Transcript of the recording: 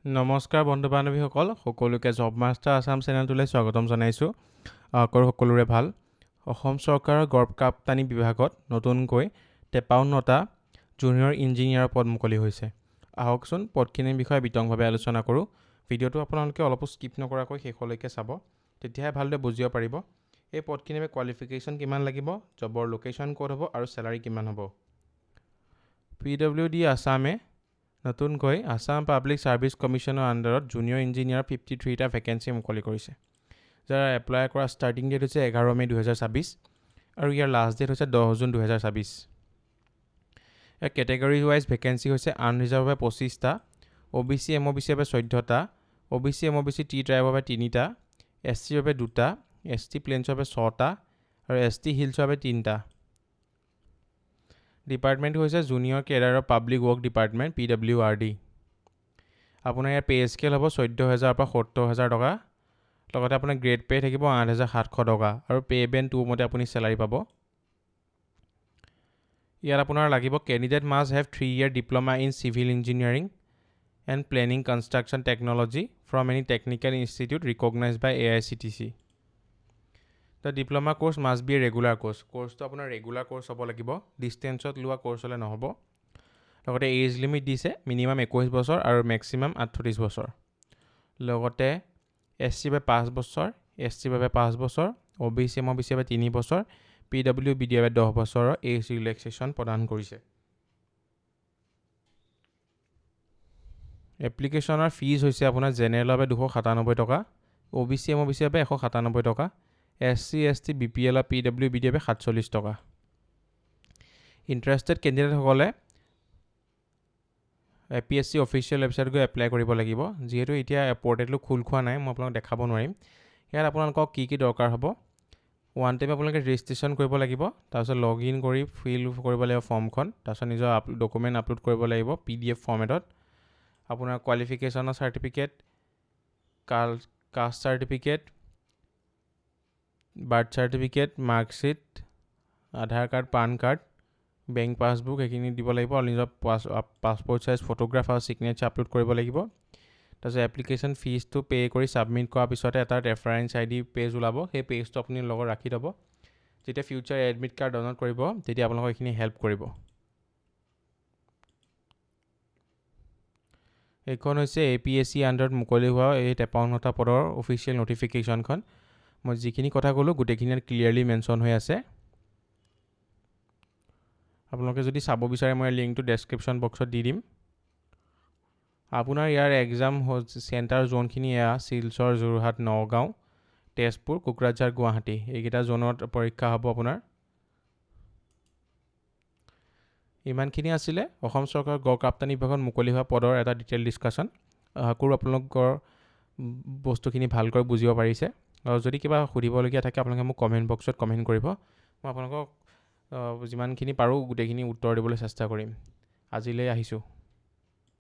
নমস্কাৰ বন্ধু বান্ধৱীসকল, সকলোকে জব মাষ্টাৰ আছাম চেনেলটোলৈ স্বাগতম জনাইছোঁ। সকলোৰে ভাল। অসম চৰকাৰৰ গড়কাপ্তানি বিভাগত নতুনকৈ 53টা জুনিয়ৰ ইঞ্জিনিয়াৰৰ পদ মুকলি হৈছে। আহকচোন পদখিনিৰ বিষয়ে বিতংভাৱে আলোচনা কৰোঁ। ভিডিঅ'টো আপোনালোকে অলপো স্কিপ নকৰাকৈ শেষলৈকে চাব, তেতিয়াহে ভালদৰে বুজিব পাৰিব এই পদখিনিৰ কোৱালিফিকেশ্যন কিমান লাগিব, জবৰ লোকেশ্যন ক'ত হ'ব আৰু চেলাৰী কিমান হ'ব। PWD আছামে নতুনকৈ আছাম পাব্লিক ছাৰ্ভিচ কমিশ্যনৰ আণ্ডাৰত জুনিয়ৰ ইঞ্জিনিয়াৰ 53টা ভেকেঞ্চি মুকলি কৰিছে, যাৰ এপ্লাই কৰা ষ্টাৰ্টিং ডেট হৈছে 11 মে 2026 আৰু ইয়াৰ লাষ্ট ডেট হৈছে 10 জুন 2026। ইয়াৰ কেটেগৰী ৱাইজ ভেকেঞ্চি হৈছে আনৰিজাৰ্ভ বাবে 25টা, OBC MOBC বাবে 14টা, OBC MOBC টি ট্ৰাইবৰ বাবে 3টা, SC বাবে 2টা, ST প্লেইনছৰ বাবে 6টা আৰু ST হিলছৰ বাবে 3টা। ডিপাৰ্টমেণ্ট হৈছে জুনিয়ৰ কেডাৰৰ পাব্লিক ৱৰ্ক ডিপাৰ্টমেণ্ট PWRD। আপোনাৰ ইয়াৰ পে স্কেল হ'ব 14,000 পৰা 70,000 টকা। লগতে আপোনাৰ গ্ৰেড পে থাকিব 8,700 টকা আৰু পে বেন 2 মতে আপুনি চেলাৰী পাব। ইয়াত আপোনাৰ লাগিব candidate must have 3 year diploma in civil engineering and planning construction technology from any technical institute recognise by AICTC। The diploma course must be a regular course. কোৰ্চটো আপোনাৰ ৰেগুলাৰ কোৰ্চ হ'ব লাগিব, ডিষ্টেঞ্চত লোৱা কোৰ্চ হ'লে নহ'ব। লগতে এজ লিমিট দিছে minimum 21 বছৰ আৰু মেক্সিমাম 38 বছৰ। লগতে SC বাবে 5 বছৰ, ST বাবে 5 বছৰ, OBC MOBC বাবে 3 বছৰ, PWBD বাবে 10 বছৰৰ এজ ৰিলেক্সেশ্যন প্ৰদান কৰিছে। এপ্লিকেশ্যনৰ ফিজ হৈছে আপোনাৰ জেনেৰেলৰ বাবে 297 টকা, OBC MOBC বাবে 197 টকা, SC ST BPL আৰু PWBD বাবে 47 টকা। ইণ্টাৰেষ্টেড কেণ্ডিডেটসকলে APSC অফিচিয়েল ৱেবছাইট গৈ এপ্লাই কৰিব লাগিব। যিহেতু এতিয়া পৰ্টেলটো খোল খোৱা নাই, মই আপোনালোকক দেখাব নোৱাৰিম। ইয়াত আপোনালোকক কি দৰকাৰ হ'ব, ওৱান টাইম আপোনালোকে ৰেজিষ্ট্ৰেশ্যন কৰিব লাগিব, তাৰপিছত লগ ইন কৰি ফিল কৰিব লাগিব ফৰ্মখন, তাৰপিছত নিজৰ ডকুমেণ্ট আপলোড কৰিব লাগিব PDF ফৰ্মেটত। আপোনাৰ কোৱালিফিকেশ্যনৰ certificate, caste certificate, birth certificate, marksheet, Aadhaar card, PAN card, bank passbook এইখিনি দিব লাগিব আৰু নিজৰ পাছপৰ্ট চাইজ ফটোগ্ৰাফ আৰু ছিগনেচাৰ আপলোড কৰিব লাগিব। তাৰপিছত এপ্লিকেশ্যন ফিজটো পে' কৰি ছাবমিট কৰাৰ পিছতে এটা ৰেফাৰেঞ্চ ID পেজ ওলাব, সেই পেজটো আপুনি লগত ৰাখি থ'ব। যেতিয়া ফিউচাৰ এডমিট কাৰ্ড ডাউনলোড কৰিব তেতিয়া আপোনালোকক এইখিনি হেল্প কৰিব। এইখন হৈছে APSC আণ্ডাৰত মুকলি হোৱা এই 53টা পদৰ অফিচিয়েল নটিফিকেশ্যনখন। মই যিখিনি কথা ক'লোঁ গোটেইখিনি ক্লিয়াৰলি মেনশ্যন হৈ আছে। আপোনালোকে যদি চাব বিচাৰে মই লিংকটো ডেছক্ৰিপশ্যন বক্সত দি দিম। আপোনাৰ ইয়াৰ এক্সাম চেণ্টাৰ জোনখিনি এয়া শিলচৰ, যোৰহাট, নগাঁও, তেজপুৰ, কোকৰাঝাৰ, গুৱাহাটী এইকেইটা জোনত পৰীক্ষা হ'ব আপোনাৰ। ইমানখিনি আছিলে অসম চৰকাৰৰ গড়কাপ্তানি বিভাগত মুকলি হোৱা পদৰ এটা ডিটেইল ডিছকাশ্যন। আশা কৰোঁ আপোনালোকৰ বস্তুখিনি ভালকৈ বুজিব পাৰিছে। আৰু যদি কিবা সুধিবলগীয়া থাকে আপোনালোকে মোক কমেণ্ট বক্সত কমেণ্ট কৰিব, মই আপোনালোকক যিমানখিনি পাৰোঁ গোটেইখিনি উত্তৰ দিবলৈ চেষ্টা কৰিম। আজিলৈ আহিছোঁ।